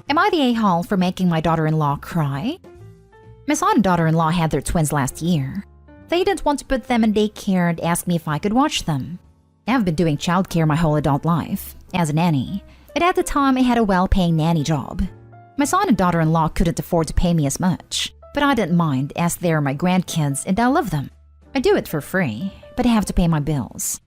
Am I the a-hole for making my daughter-in-law cry? My son and daughter-in-law had their twins last year. They didn't want to put them in daycare and asked me if I could watch them. I've been doing childcare my whole adult life, as a nanny, and at the time I had a well-paying nanny job. My son and daughter-in-law couldn't afford to pay me as much, but I didn't mind as they're my grandkids and I love them. I do it for free, but I have to pay my bills.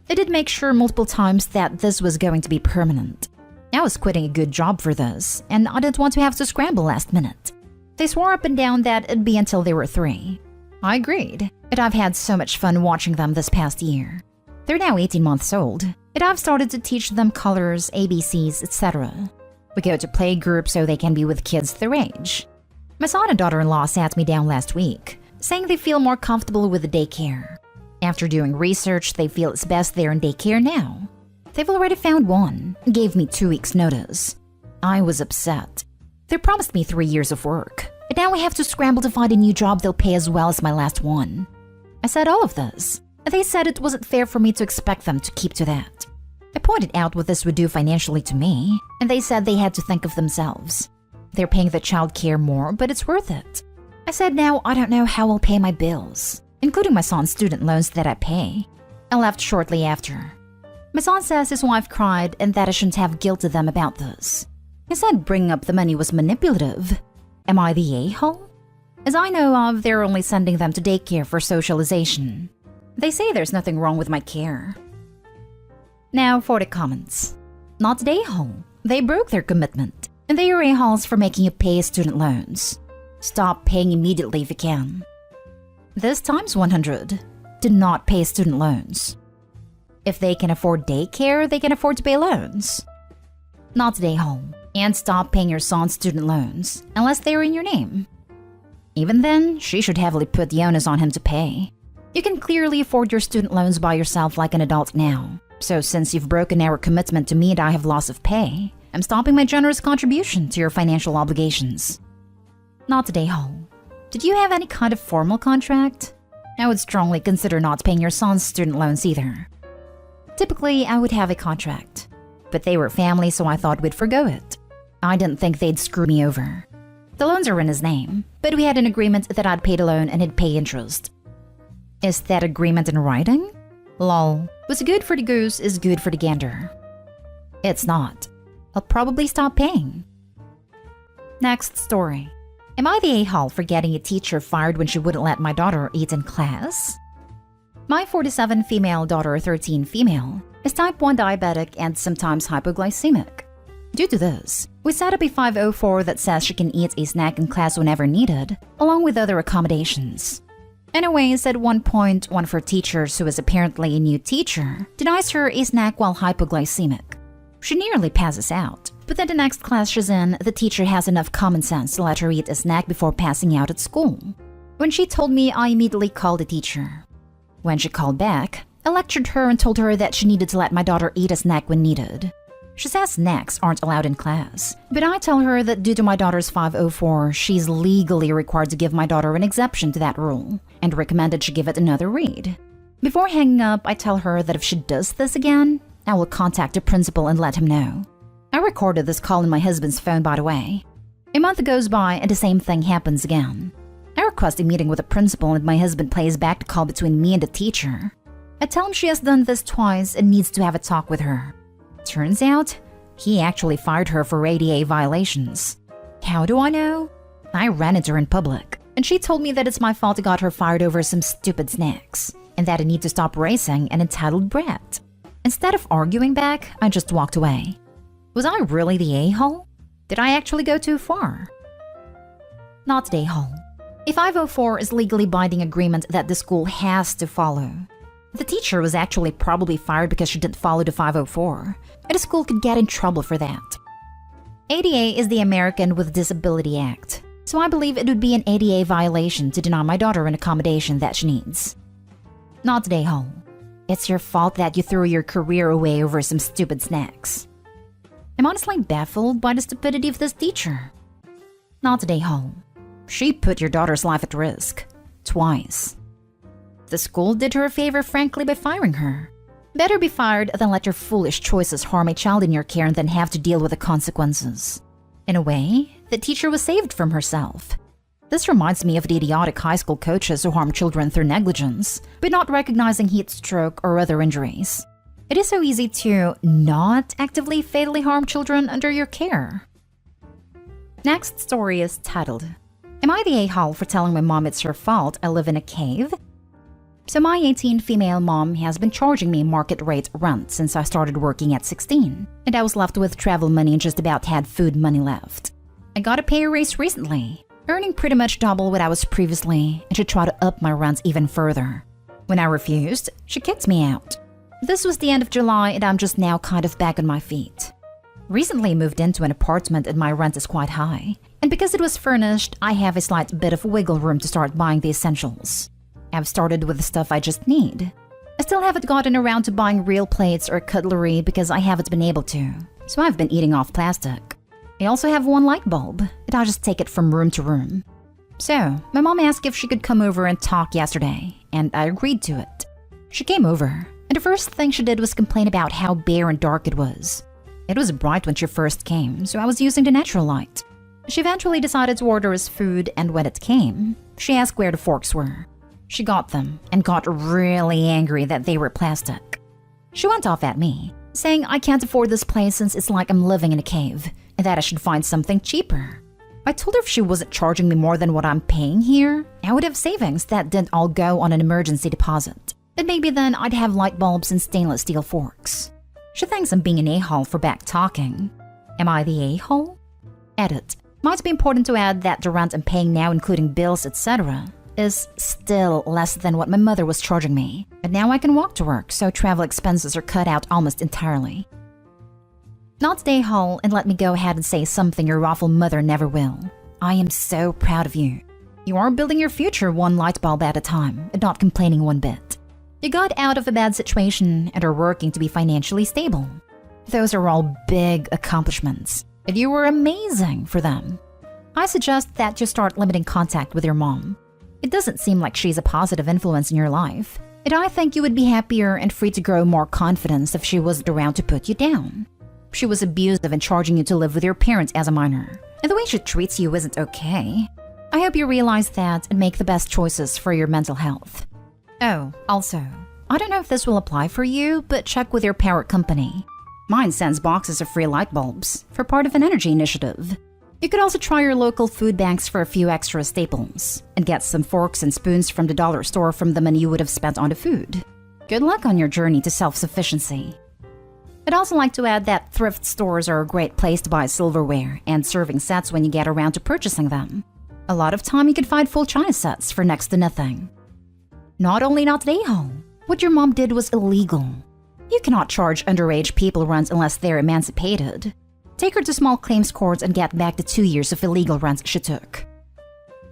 I did make sure multiple times that this was going to be permanent. I was quitting a good job for this, and I didn't want to have to scramble last minute. They swore up and down that it'd be until they were 3. I agreed, but I've had so much fun watching them this past year. They're now 18 months old, and I've started to teach them colors, ABCs, etc. We go to playgroup so they can be with kids their age. My son and daughter-in-law sat me down last week, saying they feel more comfortable with the daycare. After doing research, they feel it's best they're in daycare now. They've already found one and gave me 2 weeks' notice. I was upset. They promised me 3 years of work, and now I have to scramble to find a new job they'll pay as well as my last one. I said all of this, and they said it wasn't fair for me to expect them to keep to that. I pointed out what this would do financially to me, and they said they had to think of themselves. They're paying the child care more, but it's worth it. I said now I don't know how I'll pay my bills, including my son's student loans that I pay. I left shortly after. My son says his wife cried and that I shouldn't have guilted them about this. He said bringing up the money was manipulative. Am I the a-hole? As I know of, they're only sending them to daycare for socialization. They say there's nothing wrong with my care. Now for the comments. Not the a-hole. They broke their commitment, and they are a-holes for making you pay student loans. Stop paying immediately if you can. This times 100. Do not pay student loans. If they can afford daycare, they can afford to pay loans. Not the a-hole. And stop paying your son's student loans, unless they are in your name. Even then, she should heavily put the onus on him to pay. You can clearly afford your student loans by yourself like an adult now. So since you've broken our commitment to me and I have loss of pay, I'm stopping my generous contribution to your financial obligations. Not the a-hole. Did you have any kind of formal contract? I would strongly consider not paying your son's student loans either. Typically, I would have a contract, but they were family, so I thought we'd forgo it. I didn't think they'd screw me over. The loans are in his name, but we had an agreement that I'd pay the loan and he'd pay interest. Is that agreement in writing? Lol. What's good for the goose is good for the gander. It's not. I'll probably stop paying. Next story. Am I the a-hole for getting a teacher fired when she wouldn't let my daughter eat in class? My 47 female daughter, 13 female, is type 1 diabetic and sometimes hypoglycemic. Due to this, we set up a 504 that says she can eat a snack in class whenever needed, along with other accommodations. Anyways, at one point, one of her teachers, who is apparently a new teacher, denies her a snack while hypoglycemic. She nearly passes out, but then the next class she's in, the teacher has enough common sense to let her eat a snack before passing out at school. When she told me, I immediately called the teacher. When she called back, I lectured her and told her that she needed to let my daughter eat a snack when needed. She says snacks aren't allowed in class, but I tell her that due to my daughter's 504, she's legally required to give my daughter an exception to that rule, and recommended she give it another read. Before hanging up, I tell her that if she does this again, I will contact the principal and let him know. I recorded this call in my husband's phone, by the way. A month goes by and the same thing happens again. I request a meeting with the principal and my husband plays back the call between me and the teacher. I tell him she has done this twice and needs to have a talk with her. Turns out, he actually fired her for ADA violations. How do I know? I ran into her in public, and she told me that it's my fault I got her fired over some stupid snacks, and that I need to stop raising an entitled brat. Instead of arguing back, I just walked away. Was I really the a-hole? Did I actually go too far? Not the a-hole. A 504 is legally binding agreement that the school has to follow. The teacher was actually probably fired because she didn't follow the 504, and the school could get in trouble for that. ADA is the American with Disability Act, so I believe it would be an ADA violation to deny my daughter an accommodation that she needs. Not the a-hole. It's your fault that you threw your career away over some stupid snacks. I'm honestly baffled by the stupidity of this teacher. Not the a-hole. She put your daughter's life at risk. Twice. The school did her a favor, frankly, by firing her. Better be fired than let your foolish choices harm a child in your care and then have to deal with the consequences. In a way, the teacher was saved from herself. This reminds me of the idiotic high school coaches who harm children through negligence, but not recognizing heat stroke or other injuries. It is so easy to not actively fatally harm children under your care. Next story is titled, Am I the a-hole for telling my mom it's her fault I live in a cave? So my 18 female mom has been charging me market rate rent since I started working at 16, and I was left with travel money and just about had food money left. I got a pay raise recently, earning pretty much double what I was previously, and she tried to up my rent even further. When I refused, she kicked me out. This was the end of July and I'm just now kind of back on my feet. Recently moved into an apartment and my rent is quite high, and because it was furnished, I have a slight bit of wiggle room to start buying the essentials. I've started with the stuff I just need. I still haven't gotten around to buying real plates or cutlery because I haven't been able to, so I've been eating off plastic. I also have one light bulb, and I'll just take it from room to room. So, my mom asked if she could come over and talk yesterday, and I agreed to it. She came over, and the first thing she did was complain about how bare and dark it was. It was bright when she first came, so I was using the natural light. She eventually decided to order us food, and when it came, she asked where the forks were. She got them, and got really angry that they were plastic. She went off at me, saying I can't afford this place since it's like I'm living in a cave, and that I should find something cheaper. I told her if she wasn't charging me more than what I'm paying here, I would have savings that didn't all go on an emergency deposit. And maybe then I'd have light bulbs and stainless steel forks. She thinks I'm being an a-hole for back talking. Am I the a-hole? Edit. Might be important to add that the rent I'm paying now, including bills, etc., is still less than what my mother was charging me. But now I can walk to work, so travel expenses are cut out almost entirely. Not the a-hole, and let me go ahead and say something your awful mother never will. I am so proud of you. You are building your future one light bulb at a time, and not complaining one bit. You got out of a bad situation and are working to be financially stable. Those are all big accomplishments, and you were amazing for them. I suggest that you start limiting contact with your mom. It doesn't seem like she's a positive influence in your life, and I think you would be happier and free to grow more confidence if she wasn't around to put you down. She was abusive in charging you to live with your parents as a minor, and the way she treats you isn't okay. I hope you realize that and make the best choices for your mental health. Oh, also, I don't know if this will apply for you, but check with your power company. Mine sends boxes of free light bulbs for part of an energy initiative. You could also try your local food banks for a few extra staples, and get some forks and spoons from the dollar store from the money you would have spent on the food. Good luck on your journey to self-sufficiency. I'd also like to add that thrift stores are a great place to buy silverware and serving sets when you get around to purchasing them. A lot of time you can find full china sets for next to nothing. Not only not the a-hole, what your mom did was illegal. You cannot charge underage people rent unless they're emancipated. Take her to small claims courts and get back the 2 years of illegal rent she took.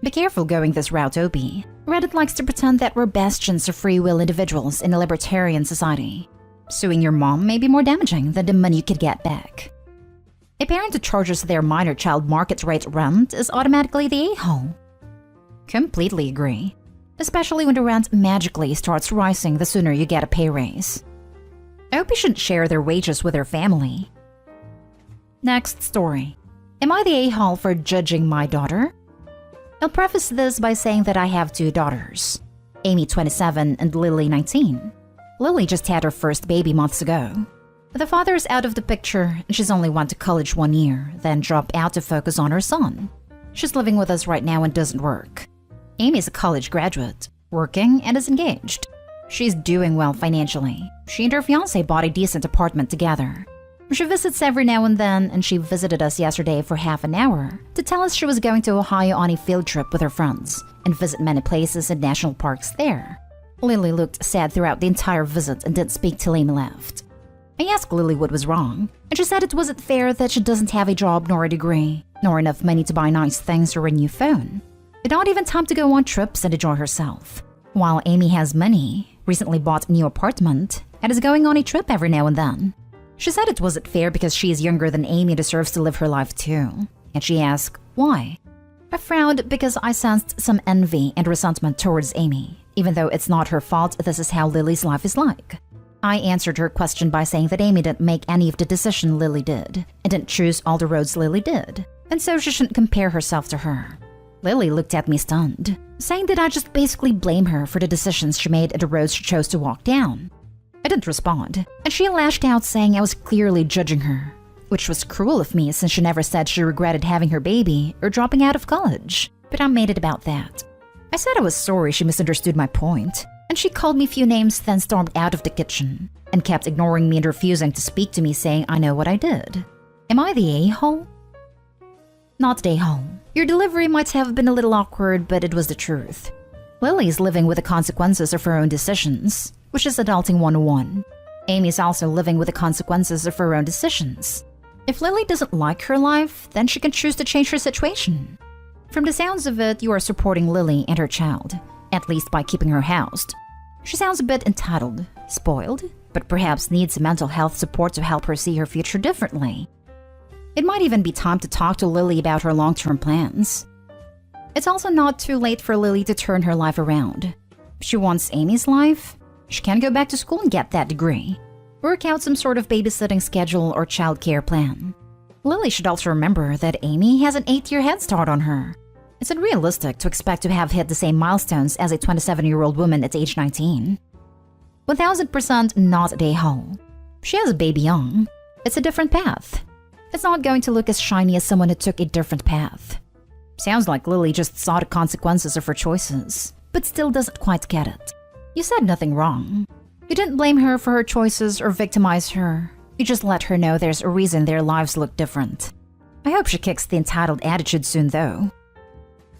Be careful going this route, Opie. Reddit likes to pretend that we're bastions of free will individuals in a libertarian society. Suing your mom may be more damaging than the money you could get back. A parent who charges their minor child market rate rent is automatically the a-hole. Completely agree. Especially when the rent magically starts rising the sooner you get a pay raise. Opie shouldn't share their wages with their family. Next story. Am I the a-hole for judging my daughter? I'll preface this by saying that I have 2 daughters, Amy 27 and Lily 19. Lily just had her first baby months ago. The father is out of the picture and she's only went to college 1 year, then dropped out to focus on her son. She's living with us right now and doesn't work. Amy is a college graduate, working and is engaged. She's doing well financially. She and her fiancé bought a decent apartment together. She visits every now and then, and she visited us yesterday for half an hour to tell us she was going to Ohio on a field trip with her friends and visit many places and national parks there. Lily looked sad throughout the entire visit and didn't speak till Amy left. I asked Lily what was wrong, and she said it wasn't fair that she doesn't have a job nor a degree, nor enough money to buy nice things or a new phone. And not even time to go on trips and enjoy herself. While Amy has money, recently bought a new apartment, and is going on a trip every now and then. She said it wasn't fair because she is younger than Amy and deserves to live her life too. And she asked, why? I frowned because I sensed some envy and resentment towards Amy. Even though it's not her fault, this is how Lily's life is like. I answered her question by saying that Amy didn't make any of the decision Lily did, and didn't choose all the roads Lily did. and so she shouldn't compare herself to her. Lily looked at me stunned, saying that I just basically blame her for the decisions she made and the roads she chose to walk down. I didn't respond, and she lashed out saying I was clearly judging her, which was cruel of me since she never said she regretted having her baby or dropping out of college, but I made it about that. I said I was sorry she misunderstood my point, and she called me a few names, then stormed out of the kitchen and kept ignoring me and refusing to speak to me, saying I know what I did. Am I the a-hole? Not the a-hole. Your delivery might have been a little awkward, but it was the truth. Lily's living with the consequences of her own decisions, which is adulting 101. Amy's also living with the consequences of her own decisions. If Lily doesn't like her life, then she can choose to change her situation. From the sounds of it, you are supporting Lily and her child, at least by keeping her housed. She sounds a bit entitled, spoiled, but perhaps needs mental health support to help her see her future differently. It might even be time to talk to Lily about her long-term plans. It's also not too late for Lily to turn her life around. If she wants Amy's life, she can go back to school and get that degree. Work out some sort of babysitting schedule or childcare plan. Lily should also remember that Amy has an 8-year head start on her. It's unrealistic to expect to have hit the same milestones as a 27-year-old woman at age 19. 1000% not a hole. She has a baby young. It's a different path. It's not going to look as shiny as someone who took a different path. Sounds like Lily just saw the consequences of her choices, but still doesn't quite get it. You said nothing wrong. You didn't blame her for her choices or victimize her. You just let her know there's a reason their lives look different. I hope she kicks the entitled attitude soon, though.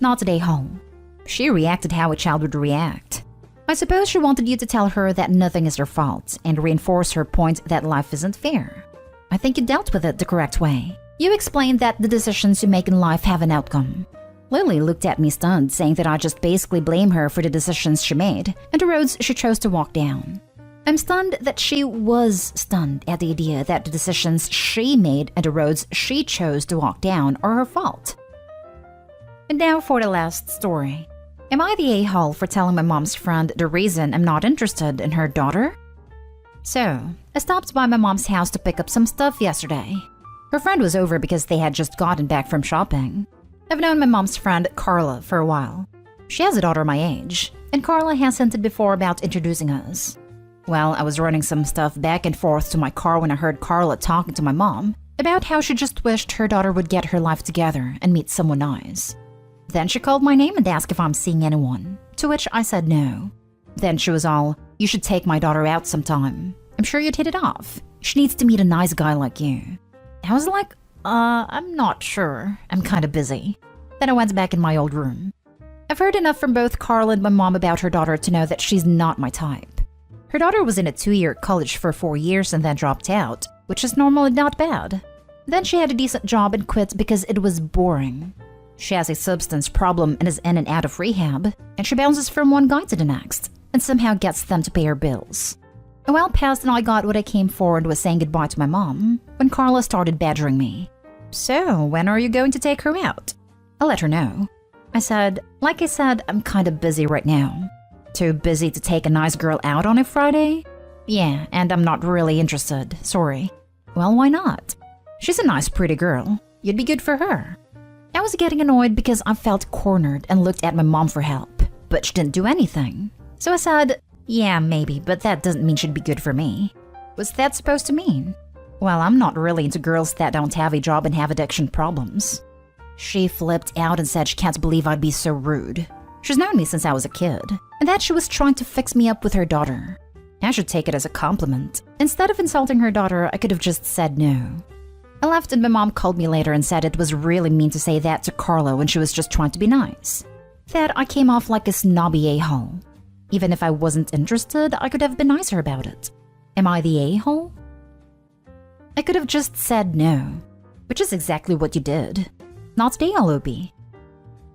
Not today, home. She reacted how a child would react. I suppose she wanted you to tell her that nothing is her fault and reinforce her point that life isn't fair. I think you dealt with it the correct way. You explained that the decisions you make in life have an outcome. Lily looked at me stunned, saying that I just basically blame her for the decisions she made and the roads she chose to walk down. I'm stunned that she was stunned at the idea that the decisions she made and the roads she chose to walk down are her fault. And now for the last story. Am I the a-hole for telling my mom's friend the reason I'm not interested in her daughter? So, I stopped by my mom's house to pick up some stuff yesterday. Her friend was over because they had just gotten back from shopping. I've known my mom's friend, Carla, for a while. She has a daughter my age, and Carla has hinted before about introducing us. Well, I was running some stuff back and forth to my car when I heard Carla talking to my mom about how she just wished her daughter would get her life together and meet someone nice. Then she called my name and asked if I'm seeing anyone, to which I said no. Then she was all, "You should take my daughter out sometime. I'm sure you'd hit it off. She needs to meet a nice guy like you." I was like, I'm not sure. I'm kind of busy. Then I went back in my old room. I've heard enough from both Carla and my mom about her daughter to know that she's not my type. Her daughter was in a 2-year college for 4 years and then dropped out, which is normal and not bad. Then she had a decent job and quit because it was boring. She has a substance problem and is in and out of rehab, and she bounces from one guy to the next, and somehow gets them to pay her bills. A while passed and I got what I came for and was saying goodbye to my mom when Carla started badgering me. "So, when are you going to take her out?" I let her know. I said, "Like I said, I'm kind of busy right now." "Too busy to take a nice girl out on a Friday?" "Yeah, and I'm not really interested, sorry." "Well, why not? She's a nice, pretty girl. You'd be good for her." I was getting annoyed because I felt cornered and looked at my mom for help, but she didn't do anything. So I said, "Yeah, maybe, but that doesn't mean she'd be good for me." What's that supposed to mean? "Well, I'm not really into girls that don't have a job and have addiction problems." She flipped out and said she can't believe I'd be so rude. She's known me since I was a kid, and that she was trying to fix me up with her daughter. I should take it as a compliment. Instead of insulting her daughter, I could have just said no. I left and my mom called me later and said it was really mean to say that to Carla when she was just trying to be nice. That I came off like a snobby a-hole. Even if I wasn't interested, I could have been nicer about it. Am I the a-hole? I could have just said no, which is exactly what you did. Not the LOB.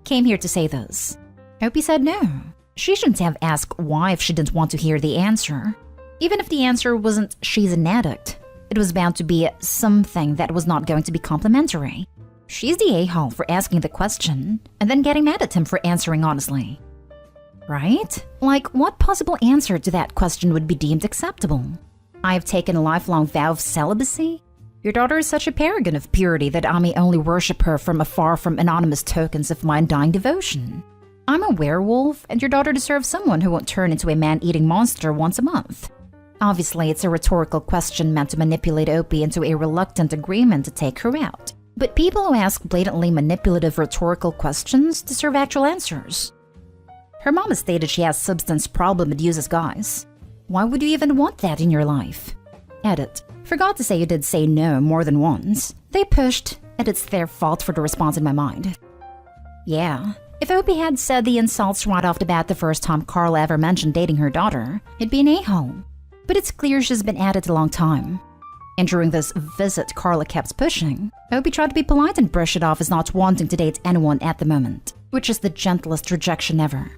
Came here to say this. Opie said no. She shouldn't have asked why if she didn't want to hear the answer. Even if the answer wasn't she's an addict, it was bound to be something that was not going to be complimentary. She's the a-hole for asking the question and then getting mad at him for answering honestly. Right? Like, what possible answer to that question would be deemed acceptable? I've taken a lifelong vow of celibacy? Your daughter is such a paragon of purity that I may only worship her from afar from anonymous tokens of my undying devotion. I'm a werewolf, and your daughter deserves someone who won't turn into a man-eating monster once a month. Obviously, it's a rhetorical question meant to manipulate Opie into a reluctant agreement to take her out. But people who ask blatantly manipulative rhetorical questions deserve actual answers. Her mom has stated she has substance problem and uses guys. Why would you even want that in your life? Edit. Forgot to say you did say no more than once. They pushed, and it's their fault for the response in my mind. Yeah. If Opie had said the insults right off the bat the first time Carla ever mentioned dating her daughter, it'd be an a-hole. But it's clear she's been at it a long time. And during this visit Carla kept pushing, Opie tried to be polite and brush it off as not wanting to date anyone at the moment, which is the gentlest rejection ever.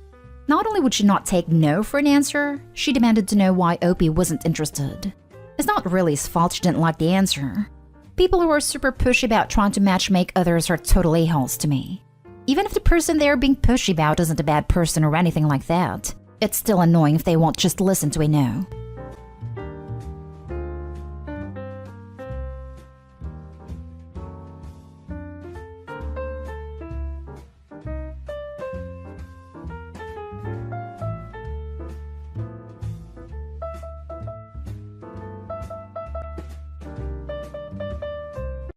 Not only would she not take no for an answer, she demanded to know why Opie wasn't interested. It's not really his fault she didn't like the answer. People who are super pushy about trying to matchmake others are total a-holes to me. Even if the person they're being pushy about isn't a bad person or anything like that, it's still annoying if they won't just listen to a no.